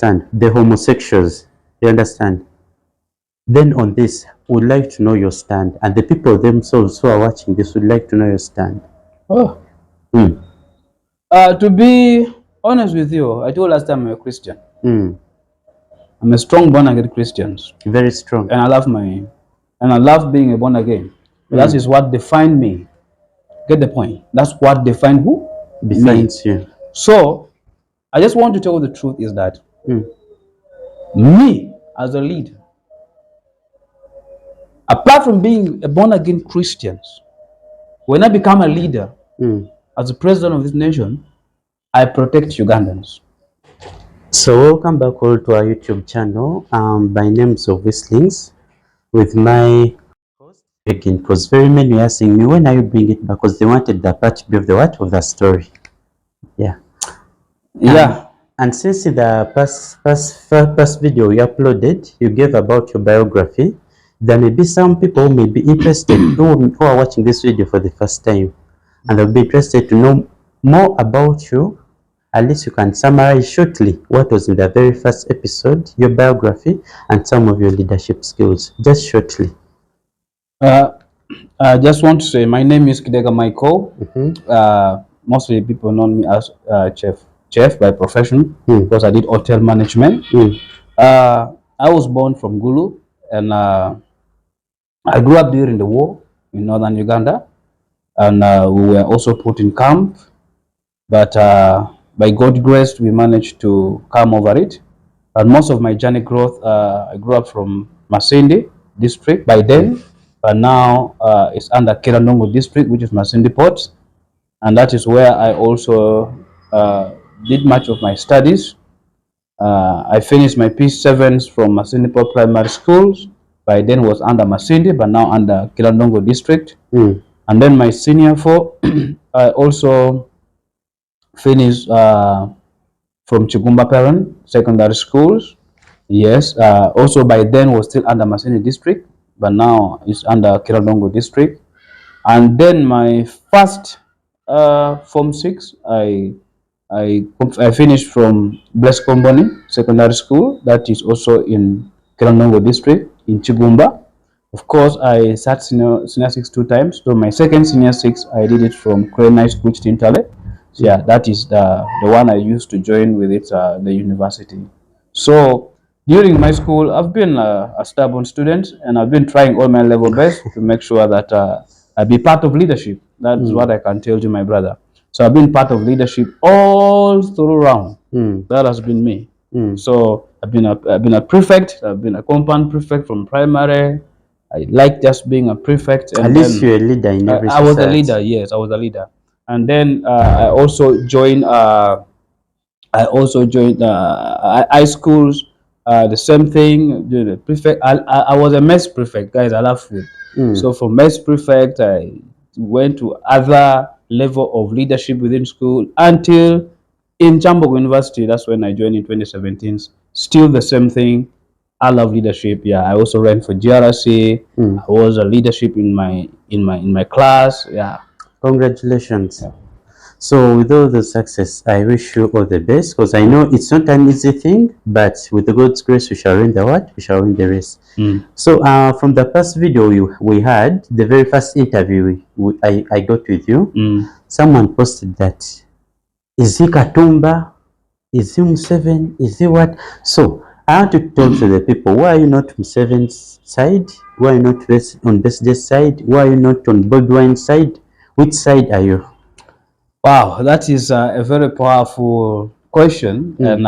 understand? The homosexuals, you understand? Then on this, would like to know your stand, and the people themselves who are watching this would like to know your stand. Oh. Mm. To be honest with you, I told last time I'm a Christian. Mm. I'm a strong born again Christian, Very strong. and I love being a born again. That is what defined me. Get the point? That's what defined who? Me. Defines you. So I just want to tell you the truth is that Mm. me as a leader, apart from being a born again Christian, when I become a leader Mm. as the president of this nation, I protect Ugandans. So welcome back all to our YouTube channel. By names of Whistlings with my host again, because very many are asking me when are you bringing it back, because they wanted the part B of the what of the story. Yeah. Yeah. And since the past video you uploaded, you gave about your biography, there may be some people who may be interested who are watching this video for the first time, and they'll be interested to know more about you. At least you can summarize shortly what was in the very first episode, your biography, and some of your leadership skills, just shortly. Uh, I just want to say my name is Kidega Michael. Mm-hmm. Mostly people know me as chef by profession because I did hotel management. I was born from Gulu, and I grew up during the war in northern Uganda, and we were also put in camp. But by God's grace, we managed to come over it. And most of my journey growth, I grew up from Masindi district by then, but now it's under Kirandongo district, which is Masindi Port. And that is where I also did much of my studies. I finished my P7s from Masindi Port Primary Schools. By then was under Masindi, but now under Kirandongo district. And then my senior four, I also finished from Chigumba Parent Secondary Schools. Yes, also by then was still under Masini District, but now it's under Kirandongo District. And then my first Form 6, I finished from Blessed Company Secondary School, that is also in Kirandongo District, in Chigumba. Of course, I sat senior 6 2 times. So my second senior 6, I did it from Crane High School, Tintale. So yeah, that is the one I used to join with it, the university. So during my school, I've been a stubborn student, and I've been trying all my level best to make sure that I be part of leadership. That's what I can tell you, my brother. So I've been part of leadership all through around. That has been me. So I've been a prefect. I've been a compound prefect from primary. I like just being a prefect, and At least then you're a leader in every I was a society. leader. Yes, I was a leader, and then I also joined. High schools. The same thing. The prefect. I was a mess prefect, guys. I love food. So from mess prefect, I went to other level of leadership within school until in Chambogo University. That's when I joined in 2017. Still the same thing. I love leadership. Yeah, I also ran for GRC. I was a leadership in my class. Yeah. Congratulations. Yeah. So with all the success, I wish you all the best, because I know it's not an easy thing, but with the God's grace, we shall win the what? We shall win the race. So from the first video we had, the very first interview I got with you, someone posted that, is he Katumba? Is he Museveni? Is he what? So I want to talk to the people. Why are you not Museveni's side? Why are you not on Besde's side? Why are you not on Bobi Wine's side? Which side are you? Wow, that is a very powerful question. And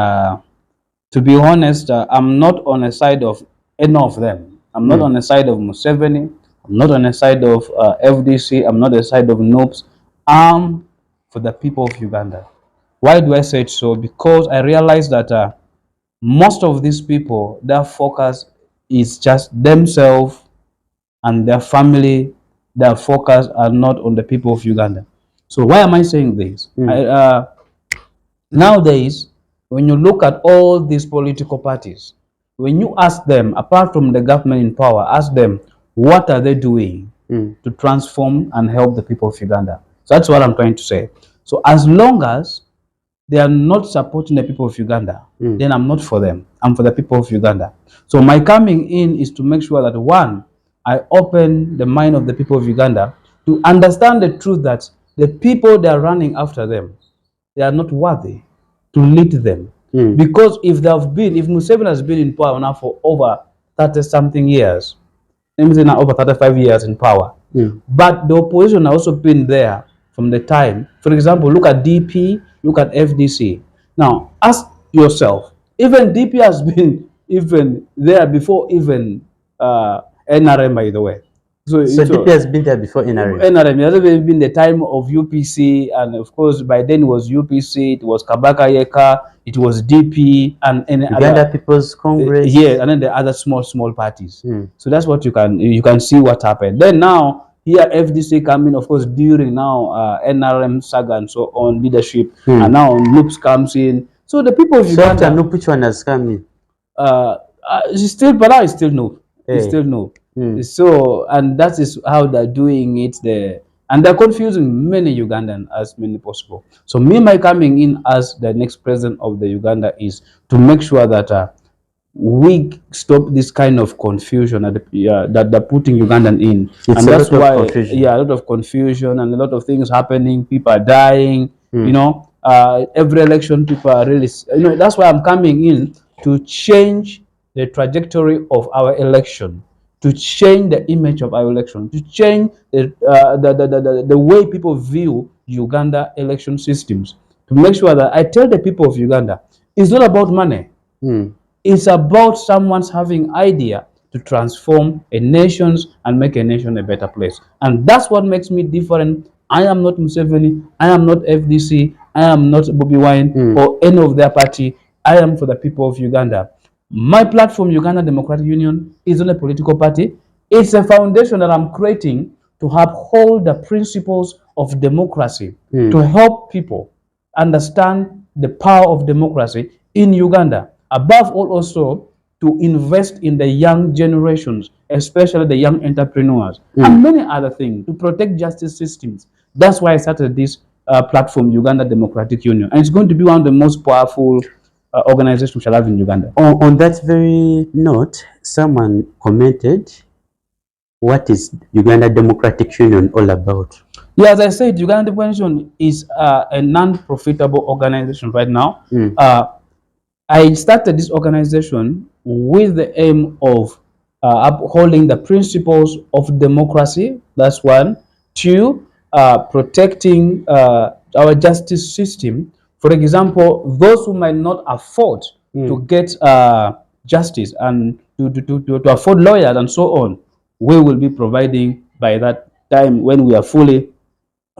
to be honest, I'm not on the side of any of them. I'm not on the side of Museveni. I'm not on the side of FDC. I'm not on the side of NOPS. I'm for the people of Uganda. Why do I say it so? Because I realize that most of these people, their focus is just themselves and their family. Their focus are not on the people of Uganda. So why am I saying this? Nowadays, when you look at all these political parties, when you ask them, apart from the government in power, ask them, what are they doing to transform and help the people of Uganda? So that's what I'm trying to say. So as long as they are not supporting the people of Uganda, then I'm not for them. I'm for the people of Uganda. So my coming in is to make sure that one, I open the mind of the people of Uganda to understand the truth that the people they are running after them, they are not worthy to lead them. Because if Museveni has been in power now for over 30 something years, let me say now over 35 years in power, but the opposition has also been there from the time. For example, look at DP, look at FDC. Now, ask yourself, even DP has been even there before even NRM, by the way. So DP has been there before NRM. NRM, it has been the time of UPC, and of course, by then it was UPC, it was Kabaka Yeka, it was DP, and Uganda People's Congress. yeah, and then the other small parties. So that's what you can see what happened. Then now here FDC coming, of course, during now NRM saga and so on leadership, and now Loops comes in. So the people of Uganda. So which one has come in? But now it's still no. It's Hey. still no. So, and that is how they're doing it there. And they're confusing many Ugandan as many possible. So me, my coming in as the next president of the Uganda is to make sure that we stop this kind of confusion that they're putting Ugandan in. It's and that's why, a lot of confusion and a lot of things happening. People are dying. Every election, people are really. That's why I'm coming in to change the trajectory of our election, to change the image of our election, to change the way people view Uganda election systems, to make sure that I tell the people of Uganda, it's not about money. It's about someone's having idea to transform a nation and make a nation a better place. And that's what makes me different. I am not Museveni. I am not FDC. I am not Bobby Wine or any of their party. I am for the people of Uganda. My platform, Uganda Democratic Union, is not a political party. It's a foundation that I'm creating to uphold the principles of democracy, to help people understand the power of democracy in Uganda. Above all, also to invest in the young generations, especially the young entrepreneurs, and many other things, to protect justice systems. That's why I started this platform, Uganda Democratic Union. And it's going to be one of the most powerful organizations we shall have in Uganda. On that very note, someone commented, what is Uganda Democratic Union all about? Yeah, as I said, Uganda Democratic Union is a non-profitable organization right now. I started this organization with the aim of upholding the principles of democracy. That's one. Two, protecting our justice system. For example, those who might not afford to get justice and to afford lawyers and so on, we will be providing by that time when we are fully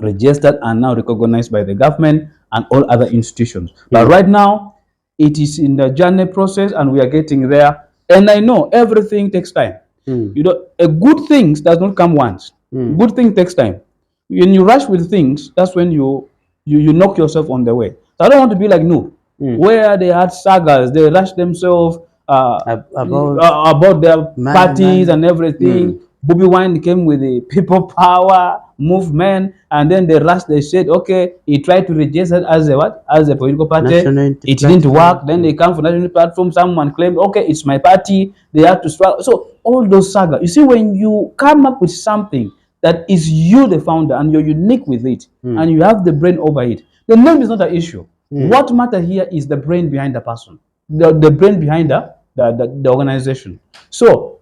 registered and now recognized by the government and all other institutions. But right now, it is in the journey process and we are getting there. And I know everything takes time. A good thing does not come once. Good thing takes time. When you rush with things, that's when you knock yourself on the way. So I don't want to be like no, where they had sagas, they rush themselves about their parties and everything. Bobby Wine came with the people power movement, and then they rushed. They said, okay, he tried to register as a what? As a political party. It didn't work. Then they come for national platform. Someone claimed, okay, it's my party. They have to struggle. So all those saga. You see, when you come up with something that is you, the founder, and you're unique with it, and you have the brain over it, the name is not an issue. What matters here is the brain behind the person, the brain behind the organization. So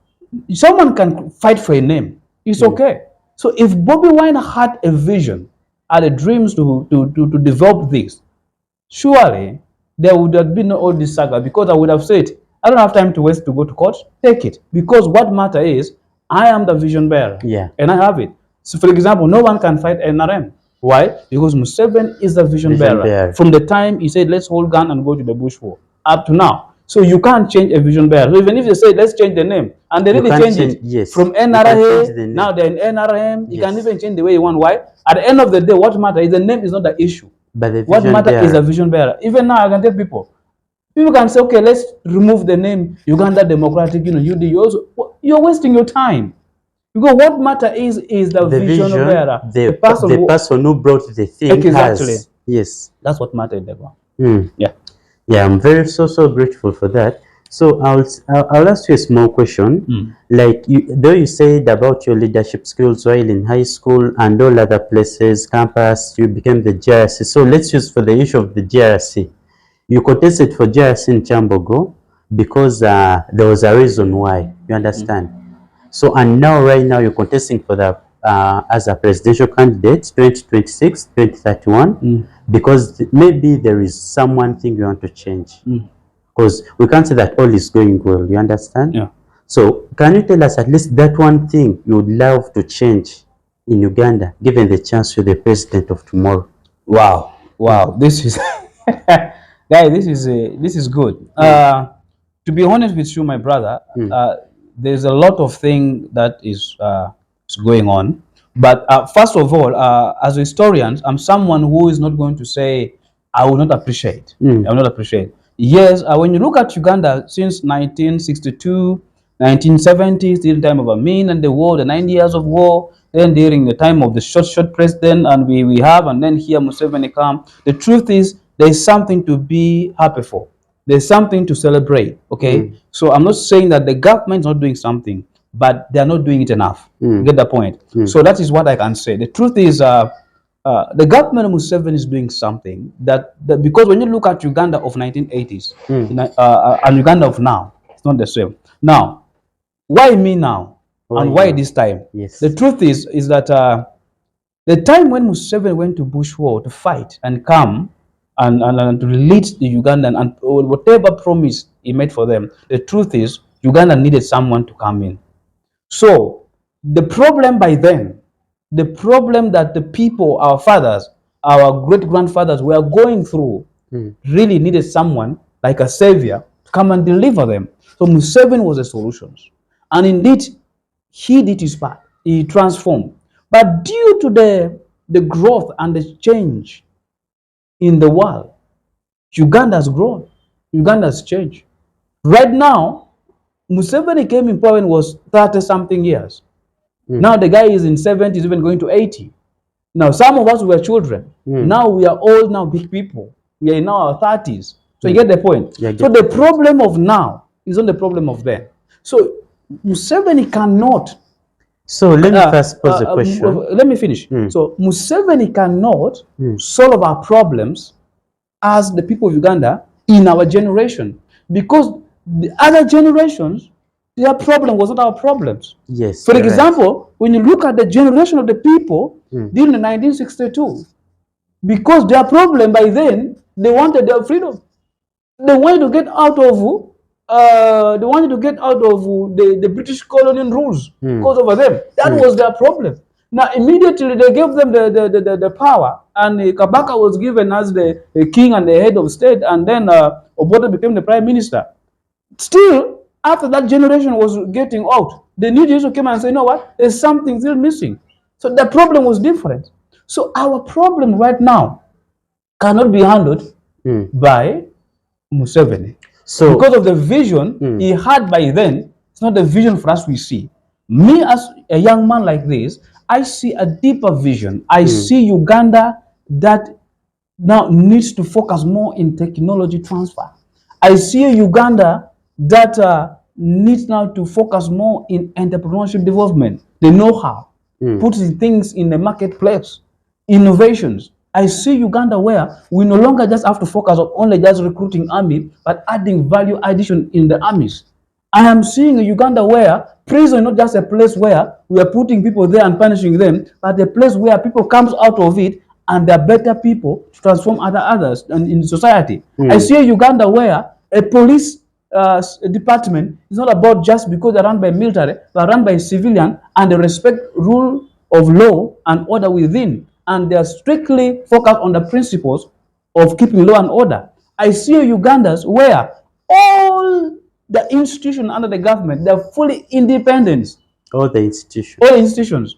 someone can fight for a name. It's okay. So if Bobby Wine had a vision, had a dreams to develop this, surely there would have been all this saga, because I would have said, I don't have time to waste to go to court. Take it. Because what matter is, I am the vision bearer. Yeah. And I have it. So for example, no one can fight NRM. Why? Because Museveni is the vision bearer. From the time he said, let's hold gun and go to the bush war, up to now. So you can't change a vision bearer. So even if they say, let's change the name, and they really change it. Yes. From NRA, now they're in NRM, you can even change the way you want. Why? At the end of the day, what matters is the name is not the issue. But what matters is the vision bearer. Even now, I can tell people can say, okay, let's remove the name Uganda Democratic Union. You're wasting your time. Because what matters is the vision bearer. The person who brought the thing. Exactly. Yes. That's what matters. Yeah. Yeah, I'm very so grateful for that. So I'll ask you a small question. Like though you said about your leadership skills while in high school and all other places, campus, you became the GRC. So let's use for the issue of the GRC. You contested for GRC in Chambogo because there was a reason why. You understand? So and now right now you're contesting for the as a presidential candidate 2026, 2031 because maybe there is some one thing you want to change because we can't say that all is going well. You understand? Yeah. So can you tell us at least that one thing you would love to change in Uganda, given the chance you're the president of tomorrow? Wow. Wow. This is guy, this is good. To be honest with you, my brother, uh, there's a lot of thing that is going on. But first of all, as a historian, I'm someone who is not going to say I will not appreciate. I will not appreciate. Yes, when you look at Uganda since 1962, 1970s, during the time of Amin and the war, the 9 years of war, then during the time of the short president, and we have, and then here Museveni come. The truth is, there is something to be happy for. There's something to celebrate. Okay, so I'm not saying that the government is not doing something, but they are not doing it enough. You get the point? So that is what I can say. The truth is, the government of Museveni is doing something that because when you look at Uganda of 1980s and Uganda of now, it's not the same. Now, why me now? Why And why now? this time? Yes. The truth is that the time when Museveni went to Bush War to fight and come and to lead the Ugandan and whatever promise he made for them, the truth is Uganda needed someone to come in. So the problem by then, the problem that the people, our fathers, our great grandfathers were going through, really needed someone like a savior to come and deliver them. So Museveni was a solution. And indeed, he did his part. He transformed. But due to the growth and the change in the world, Uganda has grown. Uganda has changed. Right now, Museveni came in power when he was 30 something years. Now the guy is in 70s, even going to 80. Now some of us were children. Now we are old, now big people. We are in our 30s. So you get the point. Yeah, I So get the the point. problem of now is not the problem of then. So Museveni cannot. So let me first pose a question. Let me finish. So Museveni cannot solve our problems as the people of Uganda in our generation because the other generations, their problem was not our problems. Yes, For you're right. example, when you look at the generation of the people during the 1962, because their problem by then, they wanted their freedom. They wanted to get out of the British colonial rules because over them. That was their problem. Now immediately they gave them the power, and Kabaka was given as the king and the head of state, and then Obote became the prime minister. Still, after that generation was getting out, the new generation came and said, you know what, there's something still missing. So the problem was different. So our problem right now cannot be handled by Museveni. So Because of the vision he had by then, it's not the vision for us we see. Me, as a young man like this, I see a deeper vision. I see Uganda that now needs to focus more in technology transfer. I see a Uganda that needs now to focus more in entrepreneurship development, the know-how, putting things in the marketplace, innovations. I see Uganda where we no longer just have to focus on only just recruiting army, but adding value addition in the armies. I am seeing a Uganda where prison is not just a place where we are putting people there and punishing them, but a place where people comes out of it and they're better people to transform others and in society. I see a Uganda where a police department is not about just because they're run by military, but run by civilian and they respect rule of law and order within, and they are strictly focused on the principles of keeping law and order. I see Ugandans where all the institutions under the government, they're fully independent. all the institutions. All institutions.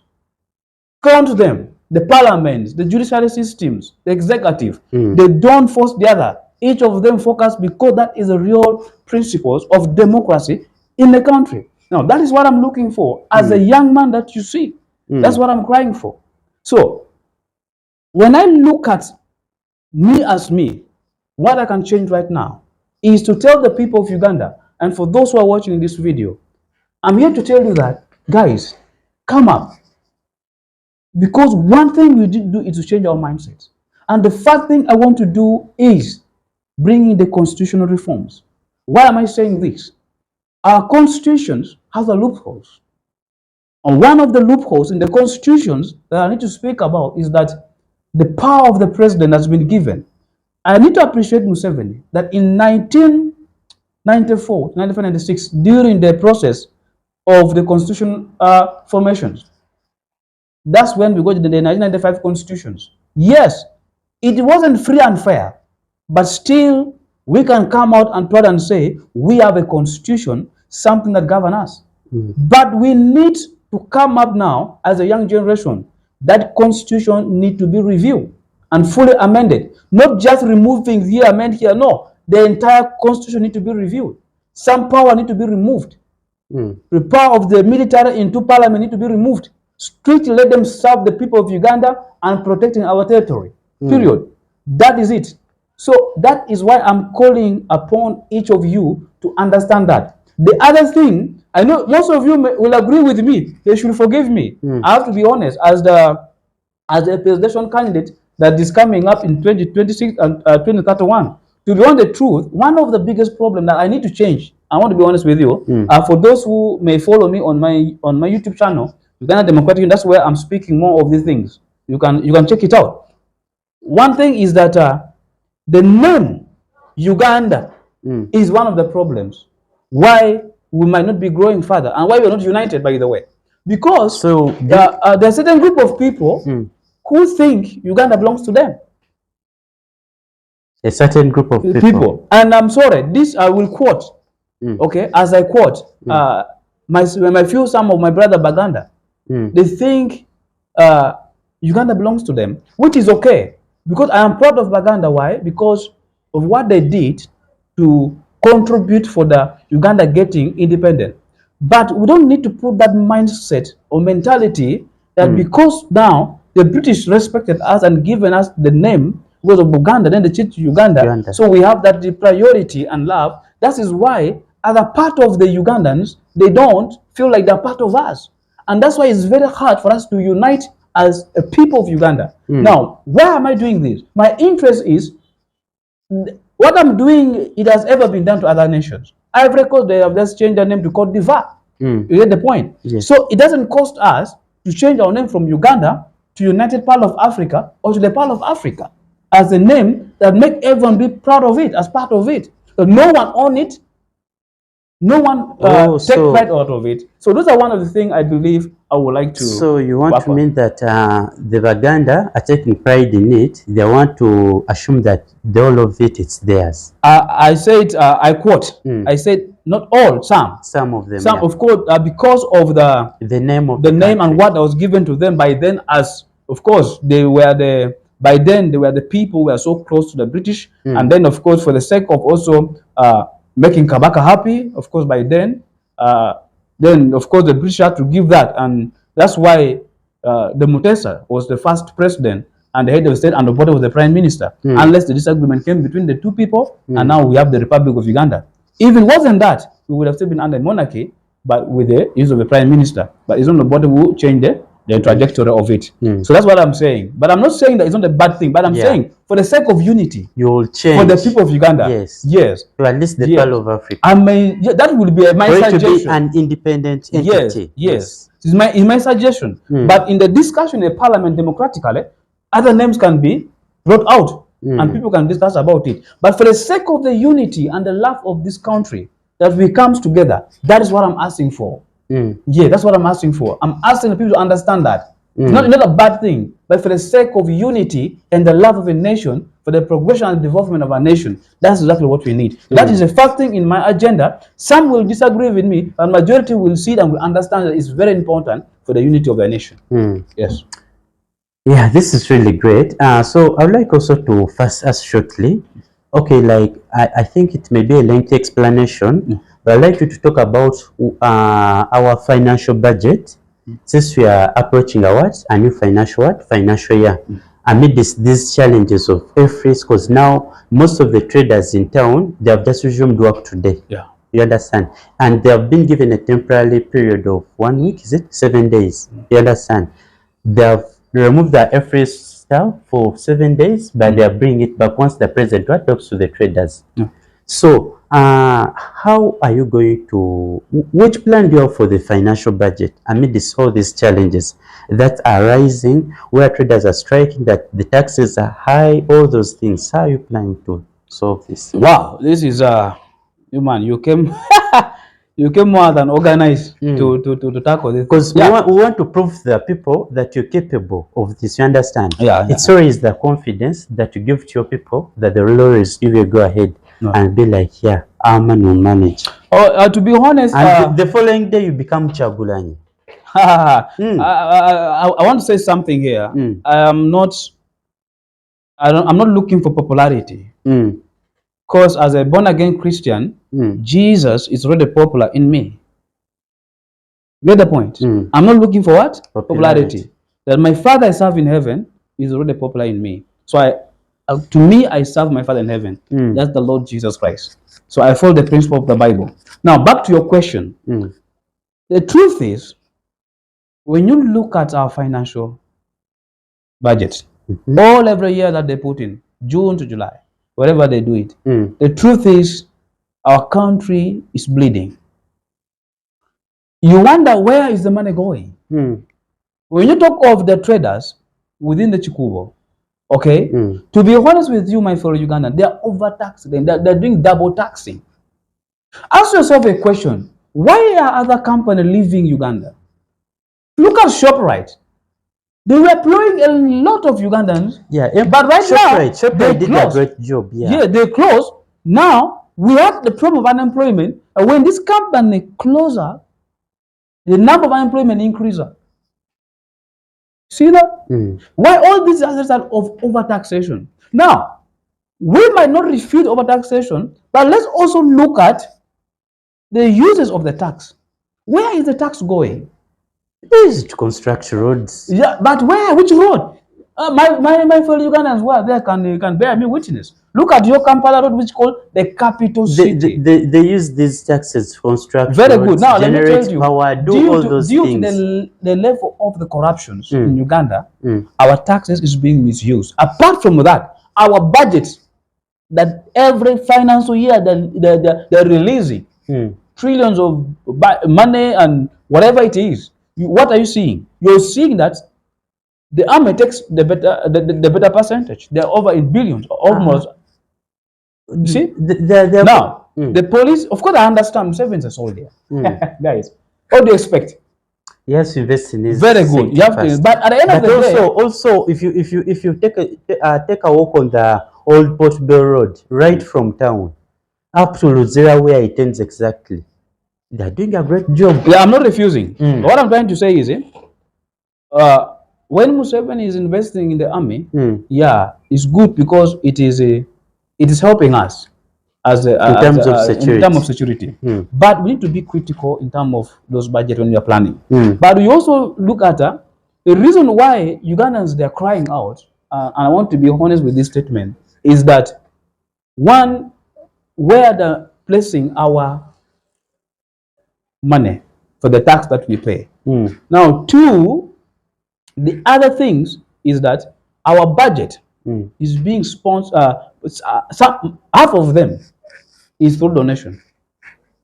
Count them. The parliaments, the judiciary systems, the executive. They don't force the other. Each of them focus because that is the real principles of democracy in the country. Now, that is what I'm looking for as a young man that you see. That's what I'm crying for. So, when I look at me as me, what I can change right now is to tell the people of Uganda, and for those who are watching this video, I'm here to tell you that, guys, come up. Because one thing we did do is to change our mindsets. And the first thing I want to do is bring in the constitutional reforms. Why am I saying this? Our constitutions have the loopholes. And one of the loopholes in the constitutions that I need to speak about is that the power of the president has been given. I need to appreciate Museveni that in 1994, 1996, during the process of the constitution formations, that's when we got the 1995 constitutions. Yes, it wasn't free and fair, but still we can come out and try and say we have a constitution, something that governs us. But we need to come up now as a young generation. That constitution need to be reviewed and fully amended. Not just remove things here, amend here. No, the entire constitution need to be reviewed. Some power need to be removed. The power of the military into parliament need to be removed. Strictly let them serve the people of Uganda and protecting our territory. Period. That is it. So that is why I'm calling upon each of you to understand that. The other thing, I know most of you will agree with me. They should forgive me. I have to be honest, as a presidential candidate that is coming up in 2026 and 2031. To be honest, the truth, one of the biggest problems that I need to change, I want to be honest with you, for those who may follow me on my YouTube channel, Uganda Democratic, that's where I'm speaking more of these things. You can check it out. One thing is that the name Uganda is one of the problems why we might not be growing further and why we're not united, by the way. Because there's a certain group of people who think Uganda belongs to them. A certain group of people. And I'm sorry, this I will quote. Okay, as I quote, some of my brother Baganda, they think Uganda belongs to them, which is okay. Because I am proud of Baganda. Why? Because of what they did to contribute for the Uganda getting independent. But we don't need to put that mindset or mentality that because now the British respected us and given us the name because of Uganda, then they changed to Uganda. So we have that priority and love. That is why other part of the Ugandans, they don't feel like they're part of us. And that's why it's very hard for us to unite as a people of Uganda. Now, why am I doing this? My interest is what I'm doing, it has ever been done to other nations. Ivory Coast, they have just changed their name to Cote d'Ivoire. You get the point? Yes. So it doesn't cost us to change our name from Uganda to United Part of Africa or to the Part of Africa as a name that make everyone be proud of it, as part of it. So no one own it, no one take pride out of it. So those are one of the things I believe I would like to. So you want to mean that the Baganda are taking pride in it? They want to assume that all of it is theirs. I said, I quote. I said not all, some. Some of them. Some, of course, because of the name of the name and what was given to them by then. As of course they were the people who were so close to the British, and then of course for the sake of also making Kabaka happy, of course by then of course the British had to give that, and that's why the Mutesa was the first president and the head of the state, and the was the prime minister, unless the disagreement came between the two people, and now we have the Republic of Uganda. If it wasn't that, we would have still been under monarchy, but with the use of the prime minister. But it's not the body who changed the trajectory of it. So that's what I'm saying. But I'm not saying that it's not a bad thing, but I'm saying for the sake of unity, you will change for the people of Uganda. Yes. To at least the Pearl of Africa. That will be my suggestion. To be an independent entity. Yes. It's my suggestion. But in the discussion in Parliament democratically, other names can be brought out and people can discuss about it. But for the sake of the unity and the love of this country, that we come together, that is what I'm asking for. Yeah, that's what I'm asking for. I'm asking the people to understand that. It's not a bad thing, but for the sake of unity and the love of a nation, for the progression and development of our nation, that's exactly what we need. That is a first thing in my agenda. Some will disagree with me, but majority will see it and will understand that it's very important for the unity of the nation. Yes. Yeah, this is really great. So I would like also to first ask shortly. Okay, like I think it may be a lengthy explanation, but I'd like you to talk about our financial budget, since we are approaching a new financial year. amid these challenges of air freight, because now most of the traders in town, they have just resumed work today. Yeah. You understand? And they have been given a temporary period of 1 week, is it? 7 days. You understand? They have removed the air freight stuff for 7 days, but they are bringing it back once the president talks to the traders. Yeah. So, how are you going to, which plan do you have for the financial budget amid all these challenges that are rising, where traders are striking, that the taxes are high, all those things? How are you planning to solve this? Wow, this is you came you came more than organized to tackle this. Because we want to prove to the people that you're capable of this, you understand? Yeah, It's always the confidence that you give to your people that they will always give you a go ahead and be like, yeah, our man will manage. To be honest, And the following day you become Chagulanyi. I want to say something here. I'm not looking for popularity. Because as a born again Christian, Jesus is already popular in me. Get the point? I'm not looking for what? Popularity. That my Father I serve in heaven is already popular in me. So to me, I serve my Father in heaven. That's the Lord Jesus Christ. So I follow the principle of the Bible. Now, back to your question. The truth is, when you look at our financial budget, all every year that they put in, June to July, wherever they do it, the truth is, our country is bleeding. You wonder, where is the money going? When you talk of the traders within the Chikubo, okay, to be honest with you, my fellow Ugandan, they are overtaxing. They're doing double taxing. Ask yourself a question. Why are other companies leaving Uganda? Look at ShopRite. They were employing a lot of Ugandans. Yeah, but right now, ShopRite did a great job. Yeah, they closed. Now, we have the problem of unemployment. And when this company closes, the number of unemployment increases. See that? Why all these assets are of overtaxation? Now, we might not refute overtaxation, but let's also look at the uses of the tax. Where is the tax going? It is to construct roads. Yeah, but where? Which road? My fellow Ugandans who are there can bear me witness. Look at your Kampala road, which is called the capital city. They use these taxes to construct Very roads, good. Now let me tell you, power, do all those due things. to the level of the corruptions in Uganda, our taxes is being misused. Apart from that, our budget that every financial year they're releasing trillions of money and whatever it is. What are you seeing? You're seeing that the army takes the better percentage. They're over in billions, almost. You see? Now, the police, of course, I understand. Museveni's a soldier. Guys, what do you expect? Yes, invest in his very good. You have to, but at the end of the day, also, if you take a walk on the old Port Bell Road, right from town up to Luzera, where it ends exactly, they are doing a great job. Yeah, I'm not refusing. What I'm trying to say is, when Museveni is investing in the army, yeah, it's good because it is helping us in terms of security. But we need to be critical in terms of those budget when we are planning. But we also look at the reason why Ugandans they are crying out, and I want to be honest with this statement, is that one, where they're placing our money for the tax that we pay. Now, two, the other things is that our budget is being sponsored. Half of them is through donation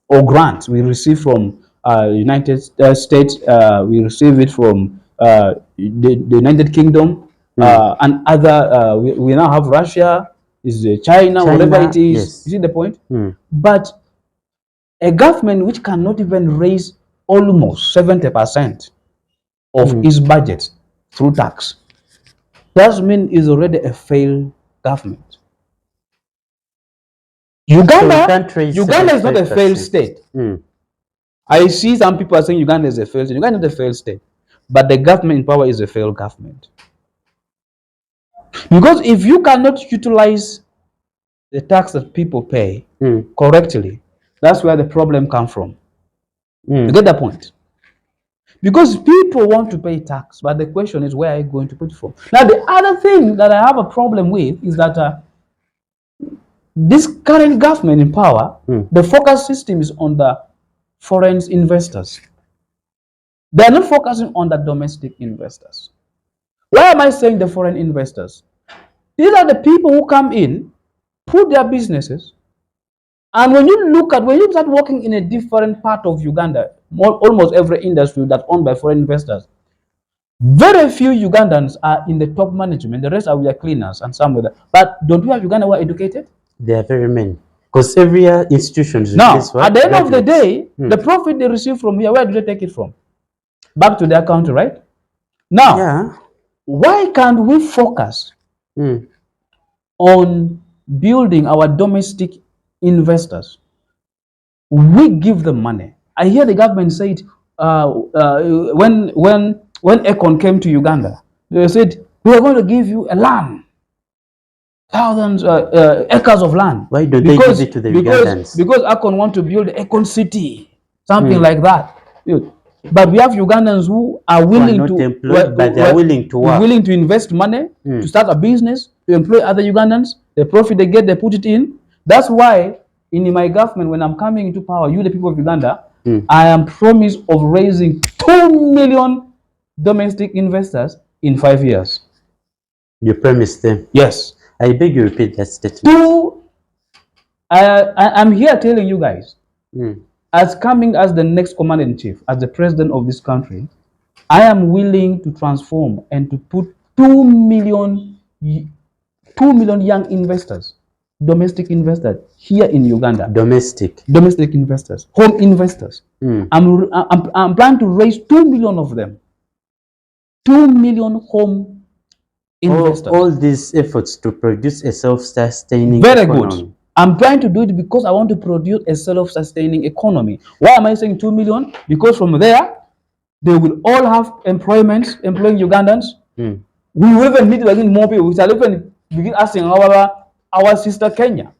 or grants we receive from United States. We receive it from the United Kingdom and other. We now have Russia, is China, whatever it is. Yes. You see the point? But a government which cannot even raise almost 70% of its budget through tax, that means is already a failed government. Uganda is not a failed state. I see some people are saying Uganda is a failed state. Uganda is not a failed state, but the government in power is a failed government. Because if you cannot utilize the tax that people pay correctly, that's where the problem comes from. You get that point? Because people want to pay tax, but the question is, where are you going to put it from? Now, the other thing that I have a problem with is that this current government in power, the focus system is on the foreign investors. They are not focusing on the domestic investors. Why am I saying the foreign investors? These are the people who come in, put their businesses, and when you start working in a different part of Uganda, almost every industry that's owned by foreign investors, very few Ugandans are in the top management. The rest are their cleaners and some of them. But don't we have Uganda who are educated? There are very many. Because every institution is Now, replaced at the end of the graduates. day, the profit they receive from here, where do they take it from? Back to their country, right? Now, Yeah. why can't we focus on building our domestic investors? We give them money. I hear the government say it when Econ came to Uganda. They said, we are going to give you a land, thousands acres of land. Why don't they give it to the Ugandans? Because Econ want to build Econ City, something like that. But we have Ugandans who are willing not employed, but they are willing to work. Willing to invest money to start a business, to employ other Ugandans. The profit they get, they put it in. That's why in my government, when I'm coming into power, you, the people of Uganda, I am promised of raising 2 million domestic investors in 5 years. You promised them? Yes. I beg you repeat that statement. I'm here telling you guys, as coming as the next commander-in-chief, as the president of this country, I am willing to transform and to put 2 million young investors, domestic investors here in Uganda. Domestic investors, home investors. I'm planning to raise 2 million of them. 2 million home investors. All these efforts to produce a self-sustaining Very economy. good. I'm trying to do it because I want to produce a self-sustaining economy. Why am I saying 2 million? Because from there, they will all have employment, employing Ugandans. We will even need again more people. We shall even begin asking our sister Kenya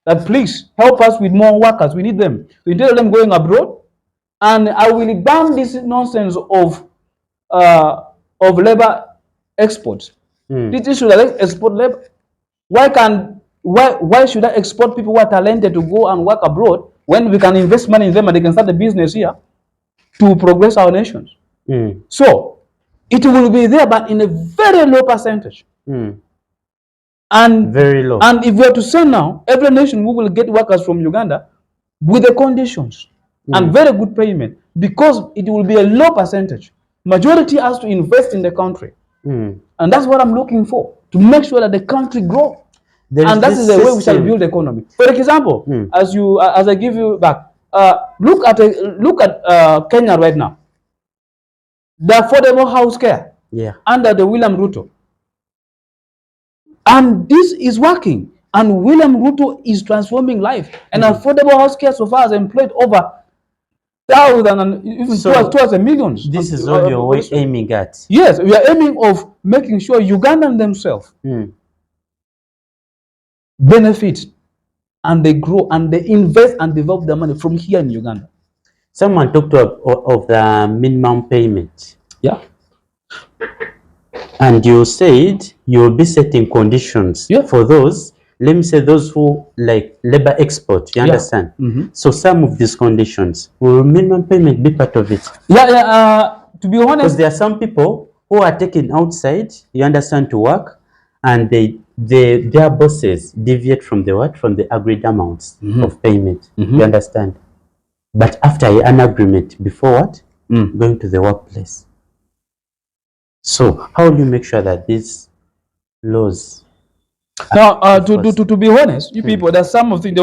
that please help us with more workers. We need them. So instead of them going abroad, and I will ban this nonsense of labor exports. This should export labor. Why should I export people who are talented to go and work abroad when we can invest money in them and they can start a business here to progress our nations? So it will be there, but in a very low percentage. And very low. And if we are to say now, every nation we will get workers from Uganda with the conditions and very good payment, because it will be a low percentage. Majority has to invest in the country. And that's what I'm looking for, to make sure that the country grows. And that is the way we shall build the economy. For example, as I give you back, look at Kenya right now. The affordable house care under the William Ruto. And this is working. And William Ruto is transforming life. And affordable house care so far has employed over thousands and even towards the millions. This is all you're aiming at. Yes, we are aiming of making sure Ugandans themselves benefit and they grow and they invest and develop their money from here in Uganda. Someone talked of the minimum payment. Yeah. And you said you'll be setting conditions for those, let me say those who like labor export, you understand? So some of these conditions, will minimum payment be part of it? To be honest, because there are some people who are taken outside, you understand, to work, and their bosses deviate from the agreed amounts of payment, you understand? But after an agreement, before what? Going to the workplace. So how will you make sure that these laws? Now, to be honest, you people, there's some of things, they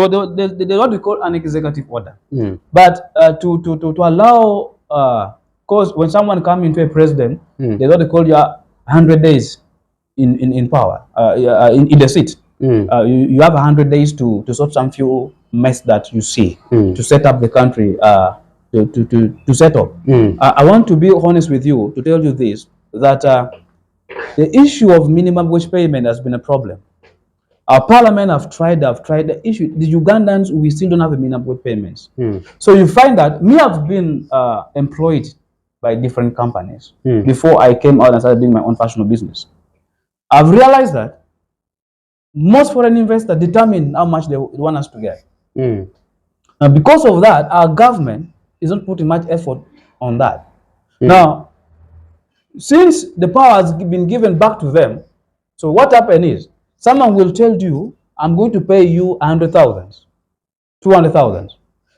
what we call an executive order. But to allow, because when someone comes into a president, they what they call you 100 days in power, in the seat. You have 100 days to sort some few mess that you see, to set up the country, to set up. I want to be honest with you, to tell you this, that the issue of minimum wage payment has been a problem. Our parliament have tried the issue. The Ugandans, we still don't have a minimum wage payments. So you find that me have been employed by different companies before I came out and started doing my own personal business. I've realized that most foreign investors determine how much they want us to get. And because of that, our government is not putting much effort on that. Now, since the power has been given back to them, so what happened is someone will tell you, I'm going to pay you 100,000, 200,000.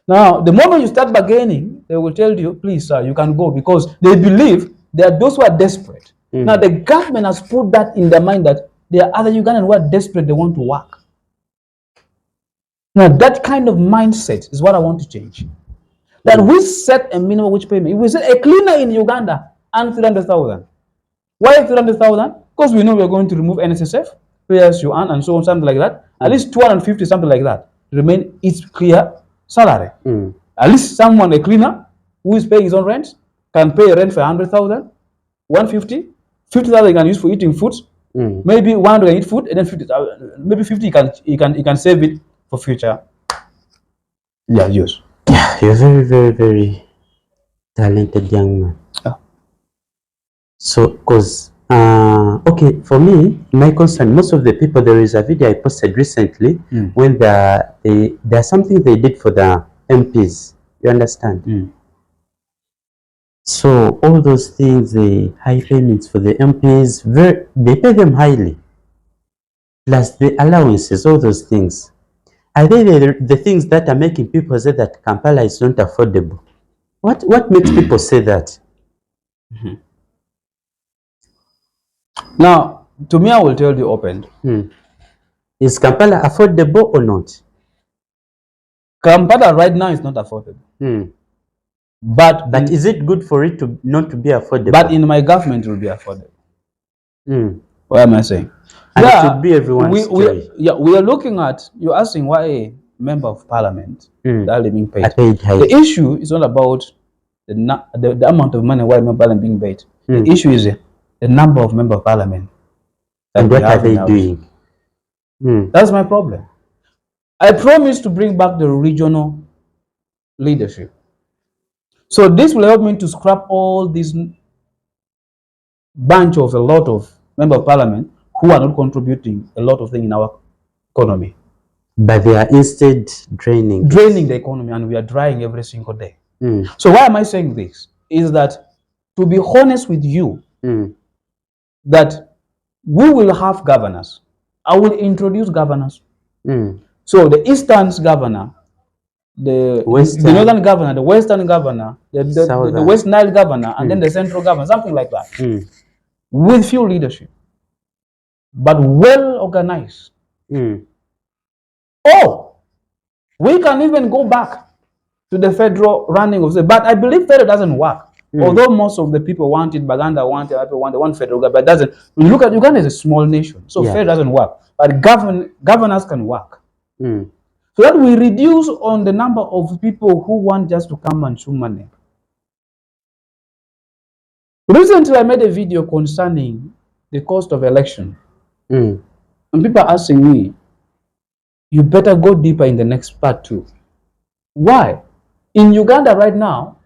Now, the moment you start bargaining, they will tell you, please, sir, you can go, because they believe there are those who are desperate. Now, the government has put that in their mind that there are other Ugandans who are desperate, they want to work. Now, that kind of mindset is what I want to change. That we set a minimum wage payment. If we set a cleaner in Uganda and 300,000. Why 300,000? Because we know we're going to remove NSSF, pay as you earn, and so on, something like that. At least 250, something like that. Remain its clear salary. At least someone, a cleaner, who is paying his own rent, can pay rent for 100,000, 150, 50,000 he can use for eating food. Maybe 100 can eat food, and then 50, maybe 50 he can save it for future. Yeah, use. Yeah, you're very, very, very talented young man. So, because, okay, for me, my concern, most of the people, there is a video I posted recently when there's something they did for the MPs. You understand? So, all those things, the high payments for the MPs, they pay them highly. Plus the allowances, all those things. Are they the things that are making people say that Kampala is not affordable? What makes people say that? Now, to me, I will tell you open. Is Kampala affordable or not? Kampala right now is not affordable. But is it good for it to not to be affordable? But in my government, it will be affordable. What am I saying? And it should be everyone's joy. We are looking at, you're asking why a member of parliament that being paid. The issue is not about the amount of money why a member of parliament being paid. The issue is the number of member of parliament. And what are they doing? That's my problem. I promise to bring back the regional leadership. So this will help me to scrap all these bunch of a lot of member of parliament who are not contributing a lot of things in our economy. But they are instead draining the economy, and we are drying every single day. So why am I saying this? Is that, to be honest with you, that we will have governors. I will introduce governors. So the Eastern's governor, the Northern governor, the Western governor, the West Nile governor, and then the Central governor, something like that. With few leadership, but well organized. Oh, we can even go back to the federal running of the, but I believe federal doesn't work. Although most of the people want it, Baganda want it, people want federal government, but it doesn't. When you look at Uganda is a small nation, so federal doesn't work. But governors can work. So that we reduce on the number of people who want just to come and chew money. Recently, I made a video concerning the cost of election. And people are asking me, you better go deeper in the next part too. Why? In Uganda right now,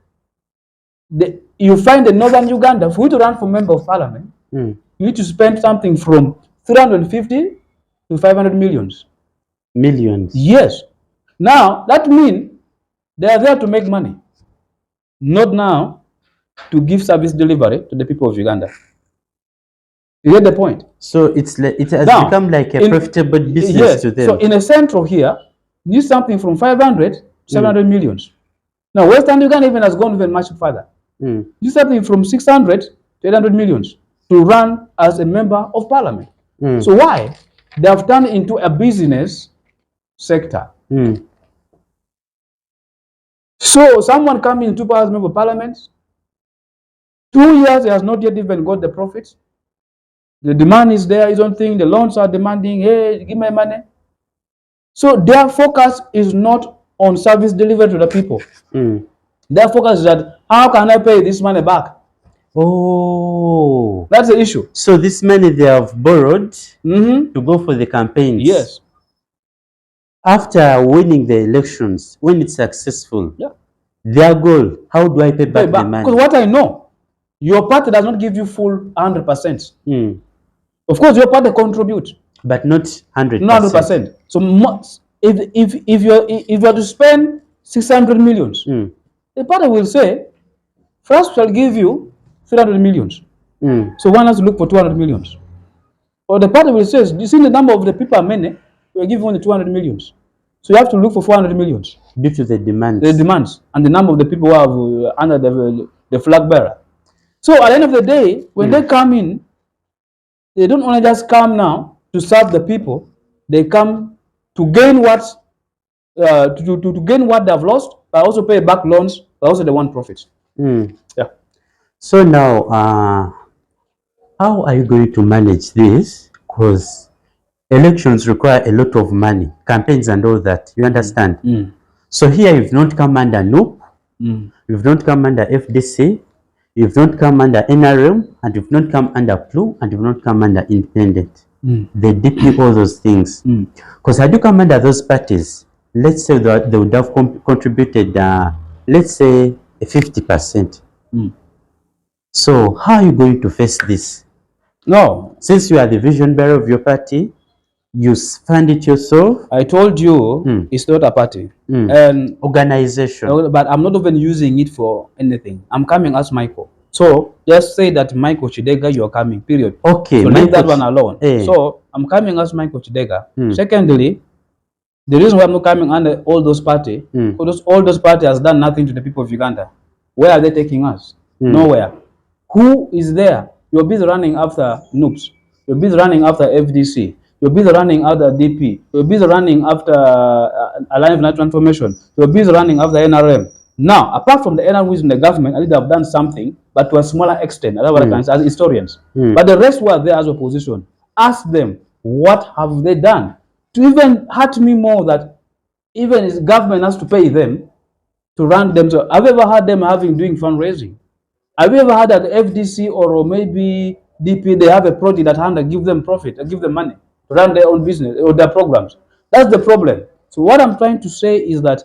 you find the northern Uganda, for you to run for member of parliament, you need to spend something from 350 to 500 millions. Millions? Yes. Now, that means they are there to make money. Not now to give service delivery to the people of Uganda. You get the point? So it has become like a profitable business to them. So in a central here, you need something from 500 to 700 millions. Now Western Uganda even has gone even much further. You need something from 600 to 800 millions to run as a member of parliament. So why? They have turned into a business sector. So someone coming into power as member of parliament, 2 years he has not yet even got the profits. The demand is there, his own thing, the loans are demanding, hey, give me money. So their focus is not on service delivery to the people. Their focus is that, how can I pay this money back? Oh. That's the issue. So this money they have borrowed to go for the campaigns. Yes. After winning the elections, when it's successful, their goal, how do I pay back the money? Because what I know, Your party does not give you full 100%. Of course, your party contribute, but not 100%. not 100%. So if you're to spend 600 millions, the party will say, first shall give you 300 millions. So one has to look for 200 millions. Or the party will say, you see the number of the people are many, we are giving only 200 millions. So you have to look for 400 millions. Due to the demands. The demands and the number of the people who have under the flag bearer. So at the end of the day, when they come in, they don't only just come now to serve the people, they come to gain to gain what they've lost, but also pay back loans, but also they want profits. Yeah. So now, how are you going to manage this? Because elections require a lot of money, campaigns and all that. You understand? So here you've not come under NUP, you've not come under FDC, you've not come under NRM, and you've not come under PLU, and you've not come under Independent. They DP all those things. Because had you come under those parties, let's say that they would have contributed, let's say, 50%. So how are you going to face this? No. Since you are the vision bearer of your party, you fund it yourself. I told you it's not a party. And organization. But I'm not even using it for anything. I'm coming as Michael. So just say that Michael Chidega, you're coming, period. Okay. So leave that one alone. So I'm coming as Michael Chidega. Secondly, the reason why I'm not coming under all those parties, because all those parties has done nothing to the people of Uganda. Where are they taking us? Nowhere. Who is there? You're busy running after NUPS. You're busy running after FDC. You're busy running after DP. You're busy running after Alliance for National Transformation. You're busy running after NRM. Now, apart from the NRM who is in the government, I think they have done something, but to a smaller extent, as historians. But the rest were there as opposition. Ask them, what have they done? To even hurt me more that even his government has to pay them to run them. So have you ever heard them doing fundraising? Have you ever heard that FDC or maybe DP, they have a project that hand give them profit, give them money to run their own business or their programs? That's the problem. So what I'm trying to say is that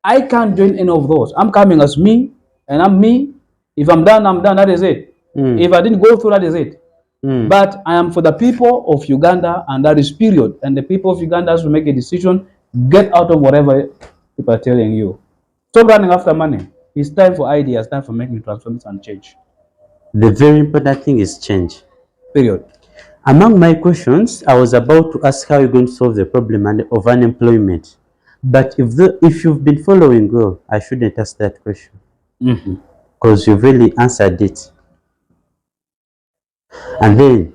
I can't join any of those. I'm coming as me, and I'm me. If I'm done, I'm done. That is it. If I didn't go through, that is it. But I am for the people of Uganda, and that is period. And the people of Uganda has to make a decision. Get out of whatever people are telling you. Stop running after money. It's time for ideas, time for making transformation and change. The very important thing is change. Period. Among my questions, I was about to ask how you're going to solve the problem of unemployment. But if you've been following well, I shouldn't ask that question. Because you've really answered it. And then,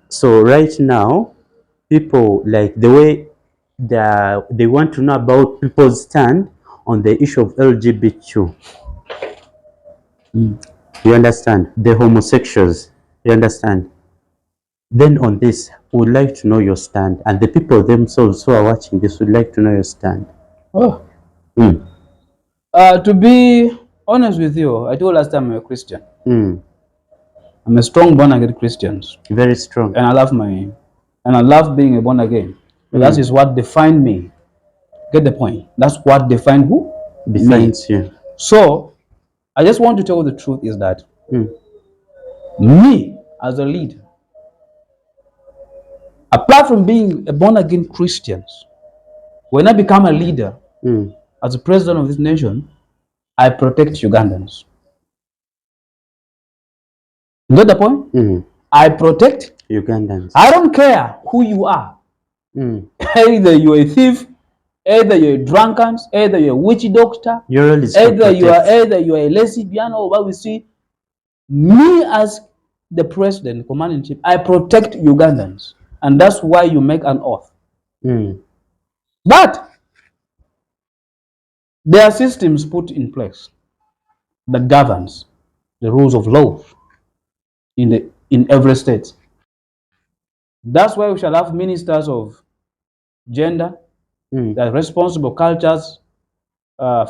so right now, people like the way they want to know about people's stand on the issue of LGBTQ. You understand? The homosexuals. You understand? Then on this, we would like to know your stand. And the people themselves who are watching this would like to know your stand. Oh. To be honest with you, I told last time I'm a Christian. I'm a strong born again Christian. Very strong. And I love being a born again. That is what defined me. Get the point? That's what defined who? Defines you. So I just want to tell you the truth is that me as a leader, apart from being a born again Christian, when I become a leader as a president of this nation, I protect Ugandans. You get the point? I protect Ugandans. I don't care who you are. Either you're a thief, either you're a drunkard, either you're a witch doctor, either you're a lesbian, or what we see. Me as the president, commander in chief, I protect Ugandans, and that's why you make an oath. But there are systems put in place that governs the rules of law in every state. That's why we shall have ministers of gender, the responsible cultures,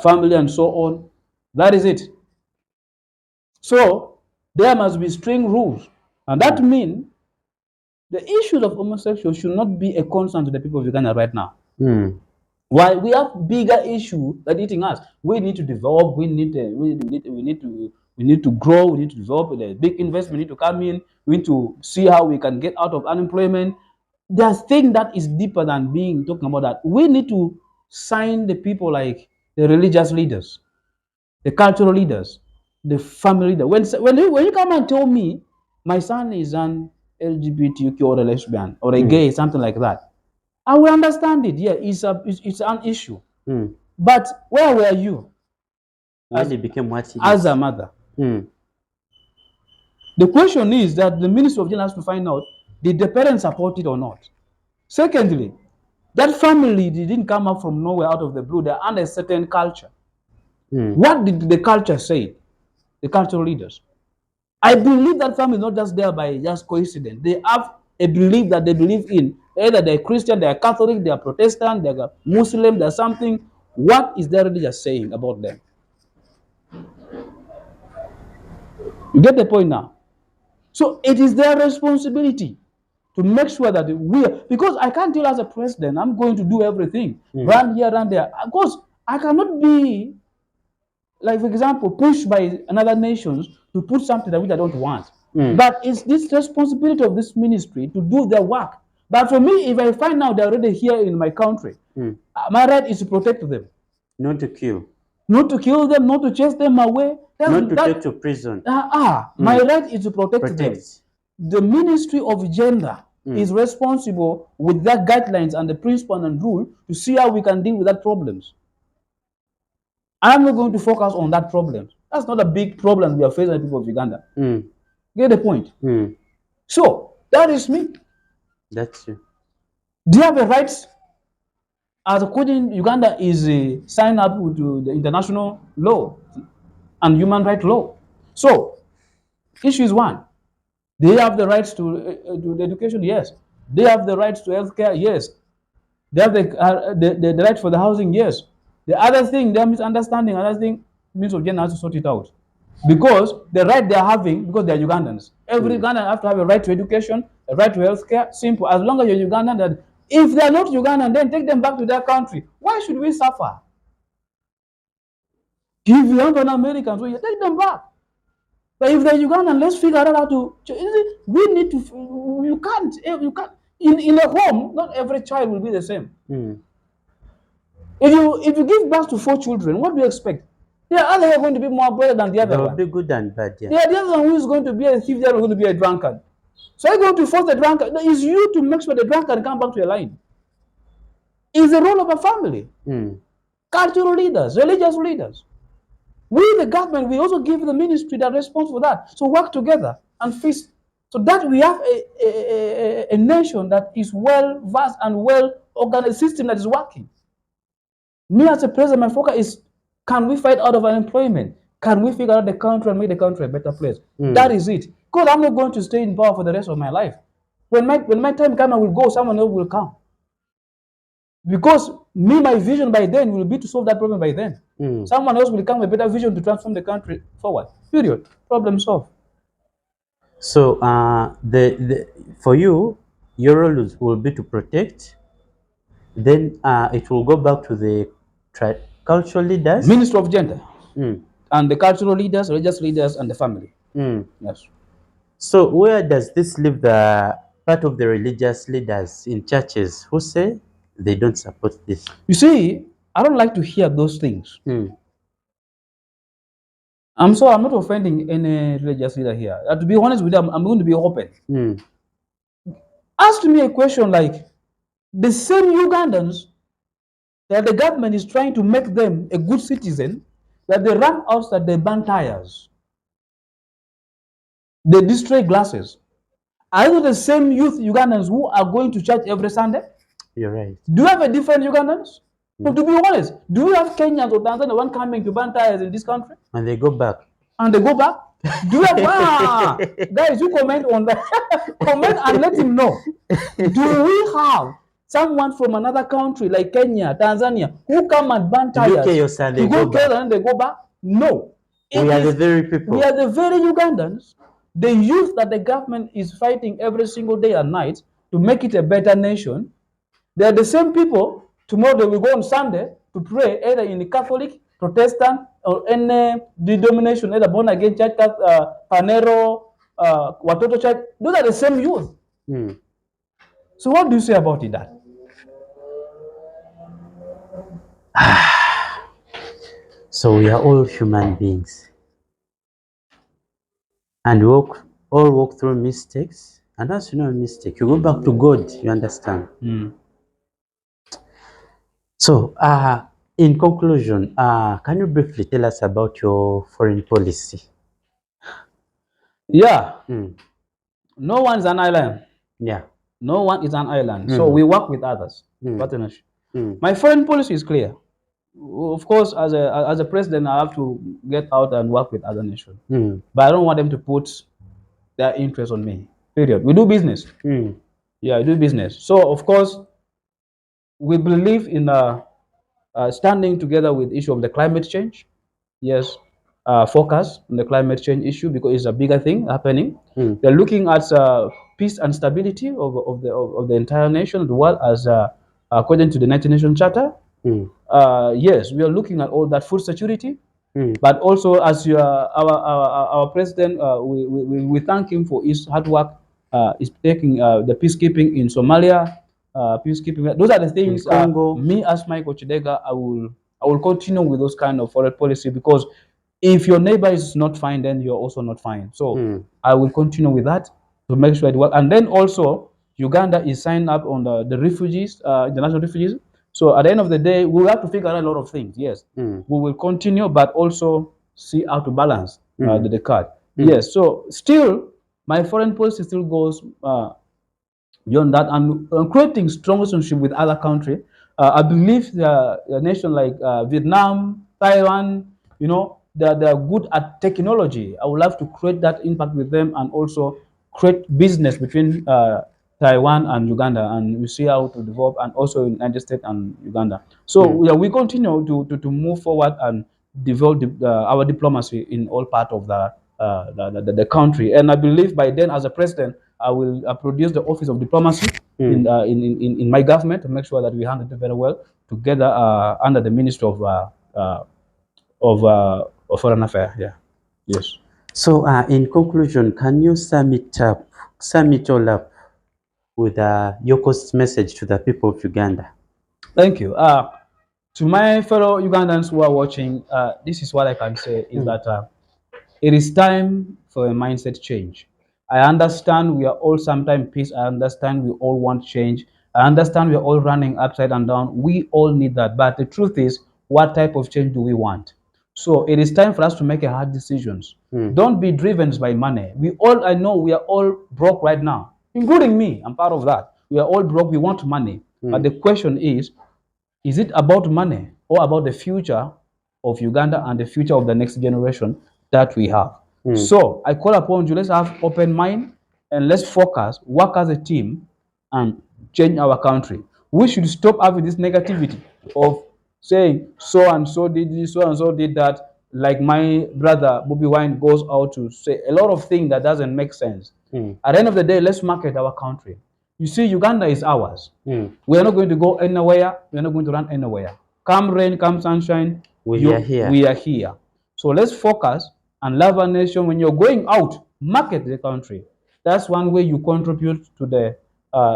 family, and so on. That is it. So there must be strict rules, and that means the issue of homosexuals should not be a concern to the people of Uganda right now. While we have bigger issues that eating us, we need to develop. We need to We need to grow. We need to develop. There's big investment need to come in. We need to see how we can get out of unemployment. There's thing that is deeper than being talking about that. We need to sign the people like the religious leaders, the cultural leaders, the family leader. When you come and tell me my son is an LGBTQ or a lesbian or a gay, something like that, I will understand it. Yeah, it's an issue. But where were you When it became what it as is. a mother? The question is that the Ministry of Gender has to find out, did the parents support it or not? Secondly, that family didn't come up from nowhere out of the blue. They're under a certain culture. What did the culture say? The cultural leaders. I believe that family is not just there by just coincidence. They have a belief that they believe in. Either they're Christian, they're Catholic, they're Protestant, they're Muslim, there's something. What is their religion saying about them? You get the point now? So it is their responsibility to make sure that we are, because I can't tell as a president, I'm going to do everything, run here, run there. Of course, I cannot be, like, for example, pushed by another nations to put something that which I don't want. But it's this responsibility of this ministry to do their work. But for me, if I find out they're already here in my country, my right is to protect them. Not to kill. Not to kill them, not to chase them away. Not to take to prison. My right is to protect them. The Ministry of Gender is responsible with that guidelines and the principle and rule to see how we can deal with that problems. I'm not going to focus on that problem. That's not a big problem we are facing as people of Uganda. Get the point? So that is me. That's you. Do you have a right? As according Uganda is signed up to the international law and human rights law. So issue is one. They have the rights to the education, yes. They have the rights to healthcare, yes. They have the right for the housing, yes. The other thing, they're misunderstanding. Another thing, Minister of Gender has to sort it out. Because the right they're having, because they're Ugandans. Every Ugandan have to have a right to education, a right to healthcare. Simple. As long as you're Ugandan, that if they're not Ugandan, then take them back to their country. Why should we suffer? If you have an American, so you take them back. But if they're Ugandan, let's figure out how to. We need to. You can't. In a home, not every child will be the same. If you give birth to 4 children, what do you expect? The other are going to be more better than the other They'll one. be good and bad, yeah. The other one who is going to be a thief, the other going to be a drunkard. So you're going to force the drunkard. It's you to make sure the drunkard come back to your line. It's the role of a family. Cultural leaders, religious leaders. We, the government, we also give the ministry that response for that. So work together and fix. So that we have a nation that is well versed and well organized system that is working. Me as a president, my focus is, can we fight out of unemployment? Can we figure out the country and make the country a better place? That is it. Because I'm not going to stay in power for the rest of my life. When my time comes, I will go, someone else will come. Because my vision by then will be to solve that problem by then. Someone else will come with a better vision to transform the country forward. Period. Problem solved. So for you, your role will be to protect. Then it will go back to the cultural leaders. Minister of Gender. And the cultural leaders, religious leaders, and the family. Yes. So where does this leave the part of the religious leaders in churches who say they don't support this? You see, I don't like to hear those things. I'm not offending any religious leader here. To be honest with you, I'm going to be open. Ask me a question like, the same Ugandans that the government is trying to make them a good citizen, that they run outside, they burn tires, they destroy glasses. Are those the same youth Ugandans who are going to church every Sunday? You're right. Do you have a different Ugandans? So to be honest, do you have Kenyans or Tanzania one coming to burn tires in this country? And they go back. And they go back? Do you have guys, you comment on that. Comment and let him know. Do we have someone from another country like Kenya, Tanzania, who come and burn tires? They go back. And they go back? No. We are the very people. We are the very Ugandans. The youth that the government is fighting every single day and night to make it a better nation. They are the same people. Tomorrow they will go on Sunday to pray either in the Catholic, Protestant, or any denomination, either born again church, Panero, Watoto church, those are the same youth. So what do you say about it, that? So we are all human beings, and we all walk through mistakes. And once you know a mistake, you go back to God. You understand? So, in conclusion, can you briefly tell us about your foreign policy? Yeah. No one's an island. Yeah. No one is an island. So we work with others. My foreign policy is clear. Of course, as a president, I have to get out and work with other nations. But I don't want them to put their interest on me. Period. We do business. Yeah, we do business. So of course, we believe in standing together with the issue of the climate change. Yes, focus on the climate change issue because it's a bigger thing happening. They're looking at peace and stability of the entire nation, the world, as according to the United Nations Charter. Yes, we are looking at all that, food security, but also as our president, we thank him for his hard work. Is taking the peacekeeping in Somalia, peacekeeping. Those are the things. Me as Michael Chidega, I will continue with those kind of foreign policy, because if your neighbor is not fine, then you're also not fine. So I will continue with that to make sure it works. And then also, Uganda is signed up on the refugees, international refugees. So at the end of the day, we will have to figure out a lot of things. Yes, we will continue, but also see how to balance the card. Yes, so still, my foreign policy still goes beyond that, and creating strong relationship with other countries. I believe a nation like Vietnam, Taiwan, they're good at technology. I would love to create that impact with them, and also create business between Taiwan and Uganda, and we see how to develop, and also United States and Uganda. So we continue to move forward and develop our diplomacy in all part of the country. And I believe by then, as a president, I will produce the office of diplomacy in my government to make sure that we handle it very well together under the Ministry of Foreign Affairs. Yeah. Yes. So, in conclusion, can you sum it all up with your cost message to the people of Uganda? Thank you. To my fellow Ugandans who are watching, this is what I can say is that it is time for a mindset change. I understand we are all sometimes peace. I understand we all want change. I understand we are all running upside and down. We all need that. But the truth is, what type of change do we want? So it is time for us to make a hard decisions. Don't be driven by money. I know we are all broke right now, including me. I'm part of that. We are all broke. We want money. But the question is it about money or about the future of Uganda and the future of the next generation that we have? So I call upon you, let's have open mind and let's focus, work as a team, and change our country. We should stop having this negativity of saying so and so did this, so and so did that. Like my brother Bobby Wine goes out to say a lot of things that doesn't make sense. At the end of the day, let's market our country. You see, Uganda is ours. We are not going to go anywhere. We are not going to run anywhere. Come rain, come sunshine, We are here. we are here. So let's focus and love our nation. When you're going out, market the country. That's one way you contribute to the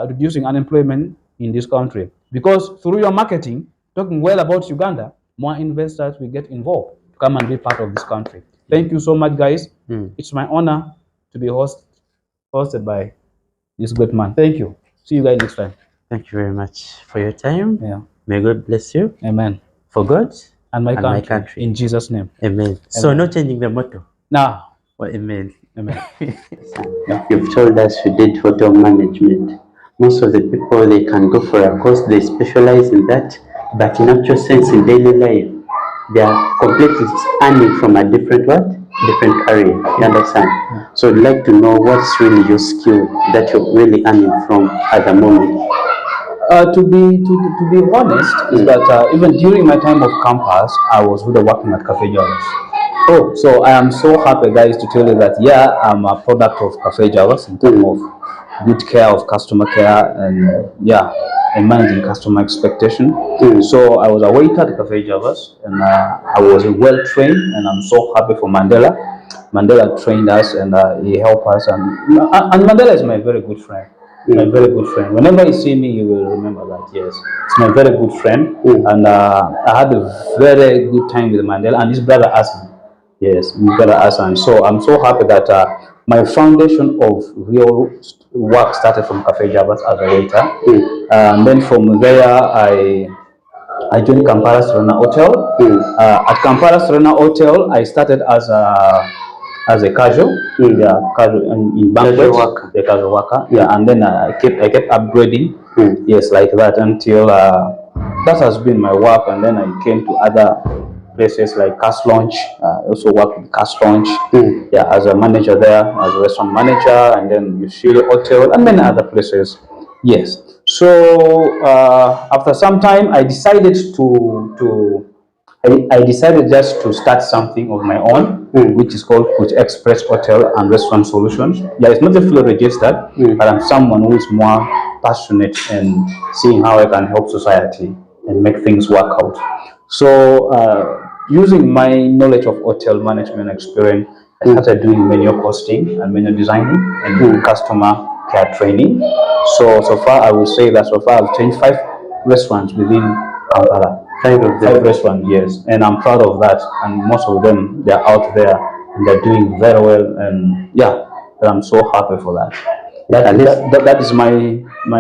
reducing unemployment in this country. Because through your marketing, talking well about Uganda, more investors will get involved to come and be part of this country. Thank you so much, guys. It's my honor to be hosted by this great man. Thank you. See you guys next time. Thank you very much for your time. Yeah. May God bless you. Amen. For God and my country. In Jesus' name. Amen. So not changing the motto. No. Well, amen. Amen. You've told us you did hotel management. Most of the people, they can go for a course, they specialize in that, but in actual sense, in daily life, they are completely earning from a different what? Different career. You understand? So I'd like to know what's really your skill that you're really earning from at the moment. To be honest, is that even during my time of campus, I was really working at Cafe Jawas. Oh, so I am so happy, guys, to tell you that yeah, I'm a product of Cafe Jawas in terms of good care of customer care, and yeah, and managing customer expectation. So I was a waiter at Cafe Javas, and I was well trained, and I'm so happy for Mandela. Mandela trained us, and he helped us, and Mandela is my very good friend. My very good friend. Whenever you see me, you will remember that. Yes, it's my very good friend, and I had a very good time with Mandela and his brother Asan. Yes, his brother Asan. So I'm so happy that my foundation of real work started from Cafe Javas as a waiter, and then from there I joined Kampala Serena Hotel. At Kampala Serena Hotel, I started as a casual, yeah, casual in banquet, the casual worker, yeah, and then I kept upgrading, yes, like that until that has been my work, and then I came to other places like Cash Launch. I also worked with Cash Launch, yeah, as a manager there, as a restaurant manager, and then Ushiri Hotel and many other places. Yes. So after some time, I decided I decided just to start something of my own, which is called Coach Express Hotel and Restaurant Solutions. Yeah, it's not a fully registered, but I'm someone who is more passionate in seeing how I can help society and make things work out. So, using my knowledge of hotel management experience, I started doing menu costing and menu designing and customer care training. So far, I would say that so far I've changed 5 restaurants within Kampala. Five restaurants, yes, and I'm proud of that. And most of them, they're out there and they're doing very well. And yeah, and I'm so happy for that. That is my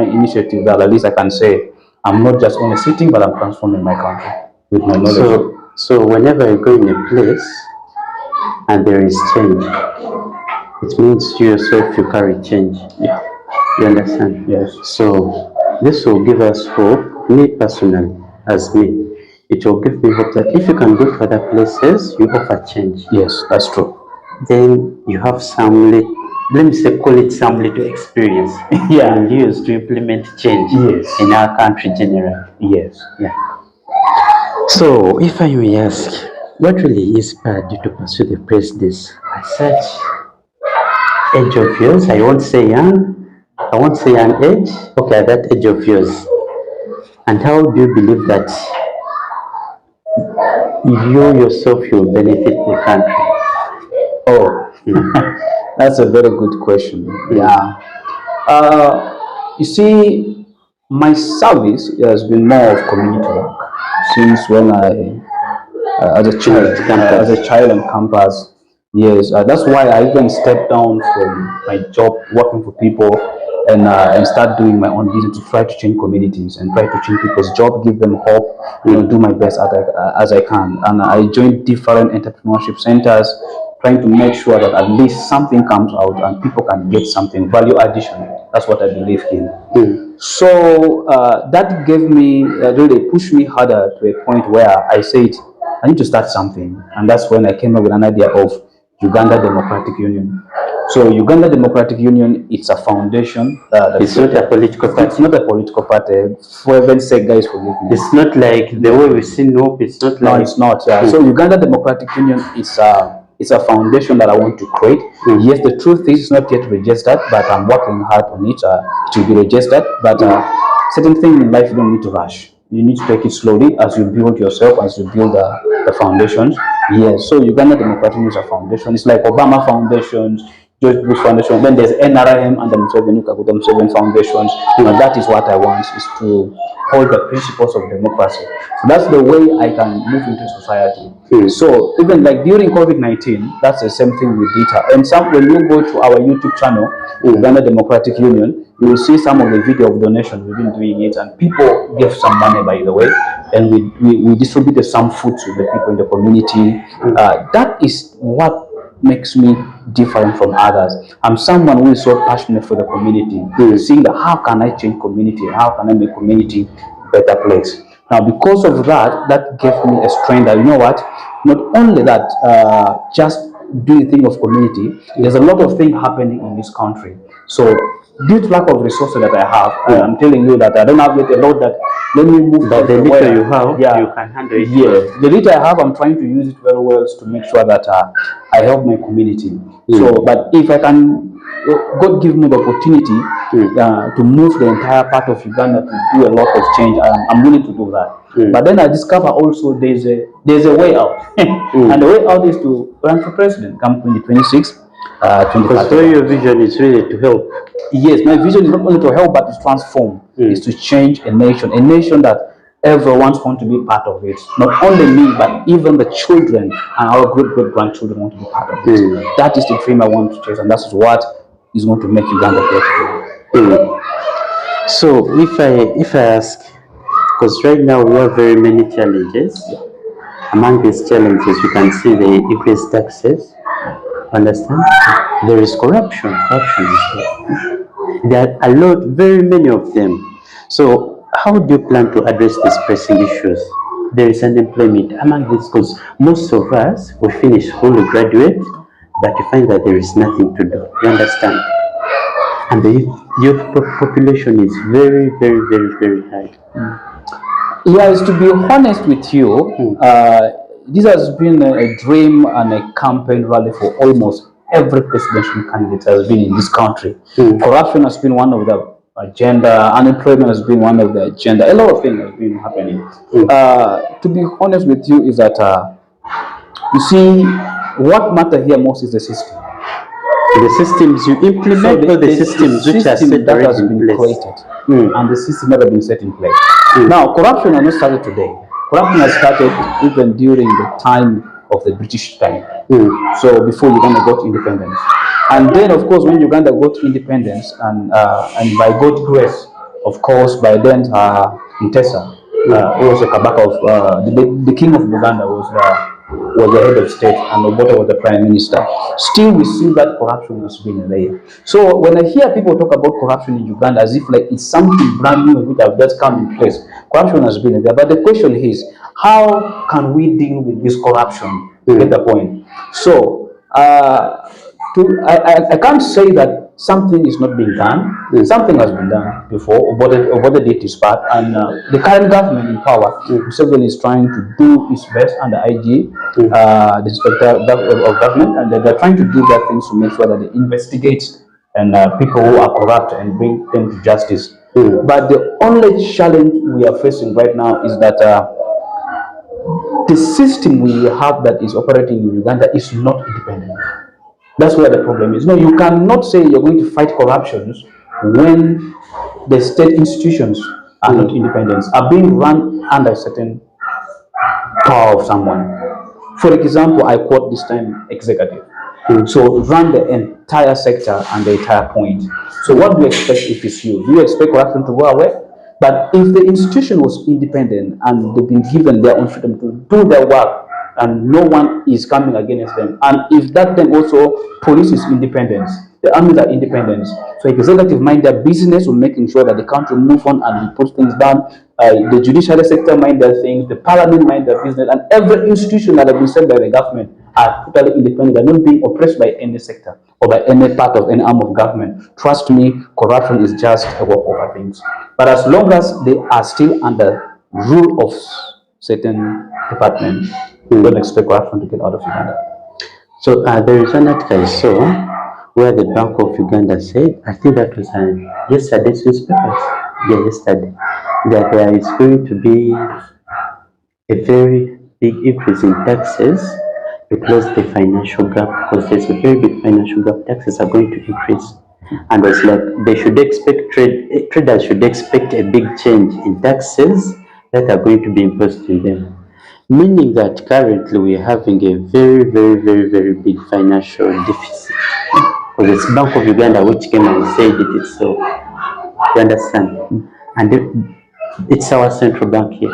initiative. That at least I can say I'm not just only sitting, but I'm transforming my country with my knowledge. So whenever you go in a place and there is change, it means you yourself you carry change. Yeah. You understand? Yes. So this will give us hope. Me personally, as me, it will give me hope that if you can go to other places, you offer change. Yes, that's true. Then you have some, let me say, call it some little experience. Yeah. And use to implement change. Yes. In our country generally. Yes. Yeah. So, if I may ask, what really inspired you to pursue the presidency at such age of yours? I won't say young, I won't say young age, okay, at that age of yours. And how do you believe that you yourself will benefit the country? Oh, that's a very good question. Yeah. You see, my service has been more of community work since when as a child on campus. Yes, that's why I even stepped down from my job working for people and start doing my own business to try to change communities and try to change people's job, give them hope, do my best as I can. And I joined different entrepreneurship centers, trying to make sure that at least something comes out and people can get something value addition. That's what I believe in. So that gave me really pushed me harder to a point where I said I need to start something, and that's when I came up with an idea of Uganda Democratic Union. So Uganda Democratic Union, it's a foundation. It's not a political party. It's not a political party. For heaven's sake, guys, forgive me. It's not like the way we see NOPE. It's not like. No, it's not. So Uganda Democratic Union is it's a foundation that I want to create. Yes, the truth is it's not yet registered, but I'm working hard on it to be registered. But certain things in life you don't need to rush. You need to take it slowly as you build yourself, as you build the foundations. Yes, so Uganda Democratic Union is a foundation. It's like Obama Foundations, George Bush Foundation. Then there's NRM and the Museveni Kaguta Museveni Foundations. But that is what I want, is to hold the principles of democracy. So that's the way I can move into society. So even like during COVID-19, that's the same thing we did. And when you go to our YouTube channel, Uganda Democratic Union, you will see some of the video of donations we've been doing it, and people gave some money, by the way, and we distributed some food to the people in the community. That is what makes me different from others. I'm someone who is so passionate for the community, seeing that how can I change community, how can I make community a better place. Now, because of that, that gave me a strength that, you know what, not only that, just do the thing of community, there's a lot of things happening in this country. So due to lack of resources that I have, I'm telling you that I don't have yet a lot that let me move. But the little you have, you can handle it. Yeah, the little I have, I'm trying to use it very well to make sure that I help my community. So, but if I can, God give me the opportunity to move the entire part of Uganda to do a lot of change. I'm willing to do that. But then I discover also there's a way out, and the way out is to run for president, come 2026. Because your vision is really to help. Yes, my vision is not only to help but to transform, is to change a nation that everyone's going to be part of it. Not only me, but even the children and our great grandchildren want to be part of it. That is the dream I want to chase, and that's what is going to make Uganda great. So if I ask, because right now we have very many challenges. Among these challenges, you can see the increased taxes. Understand? There is corruption. Corruption is there. There are very many of them. So how do you plan to address these pressing issues? There is unemployment among these, because most of us we finish school, we graduate, but you find that there is nothing to do. You understand? And the youth population is very, very, very, very high. Yes, to be honest with you, this has been a dream and a campaign rally for almost every presidential candidate has been in this country. Corruption has been one of the agenda, unemployment has been one of the agenda, a lot of things have been happening. To be honest with you is that, you see, what matters here most is the system. The systems you implement, so the systems which are set that has been in place. Created, and the system that has been set in place. Now, corruption has not started today. Corruption has started even during the time of the British time. So before Uganda got independence, and then of course when Uganda got independence, and by God's grace, of course, by then Ntesa, who was a Kabaka of the king of Uganda, was the head of state, and Obote was the prime minister. Still, we see that corruption has been there. So when I hear people talk about corruption in Uganda as if like it's something brand new which have just come in place, corruption has been there. But the question is, how can we deal with this corruption? Get the point? So I can't say that something is not being done. Something has been done before. Obote did his part, and the current government in power, Museveni is trying to do his best under IG, the inspector of government, and they're trying to do their things to make sure that they investigate and people who are corrupt and bring them to justice. But the only challenge we are facing right now is that the system we have that is operating in Uganda is not independent. That's where the problem is. No, you cannot say you're going to fight corruptions when the state institutions are not independent, are being run under a certain power of someone. For example, I quote this time executive. So run the entire sector and the entire point. So what do you expect if it's you? Do you expect corruption to go away? But if the institution was independent and they've been given their own freedom to do their work, and no one is coming against them, and if that then also police is independence, the armies are independent, so executive mind their business of making sure that the country move on and we put things down, the judiciary sector mind their things, the parliament mind their business, and every institution that has been set by the government are totally independent. They're not being oppressed by any sector or by any part of any arm of government. Trust me, corruption is just a walkover things. But as long as they are still under rule of certain department, we don't expect corruption to get out of Uganda. So there is an article I saw where the Bank of Uganda said, I think that was yesterday's newspapers, yesterday, that there is going to be a very big increase in taxes to close the financial gap, because there's a very big financial gap. Taxes are going to increase, and it's like they should expect traders should expect a big change in taxes that are going to be imposed on them. Meaning that currently we are having a very, very, very, very big financial deficit. Because it's Bank of Uganda which came and said it itself. You understand? And it's our central bank here.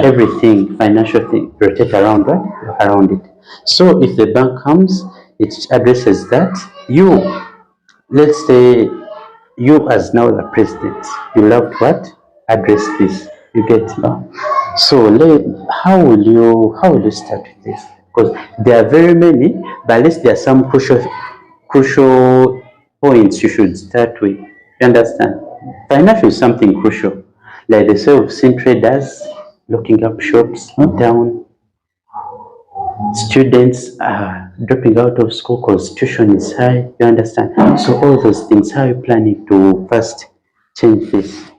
Everything, financial thing, rotate around, right? Around it. So if the bank comes, it addresses that. Let's say you as now the president, you love what? Address this. You get it? So how will you start with this? Because there are very many, but at least there are some crucial points you should start with. You understand? Financial is something crucial. Like the sale of sin traders, locking up shops down. Students are dropping out of school because tuition is high, you understand? So all those things, how are you planning to first change this?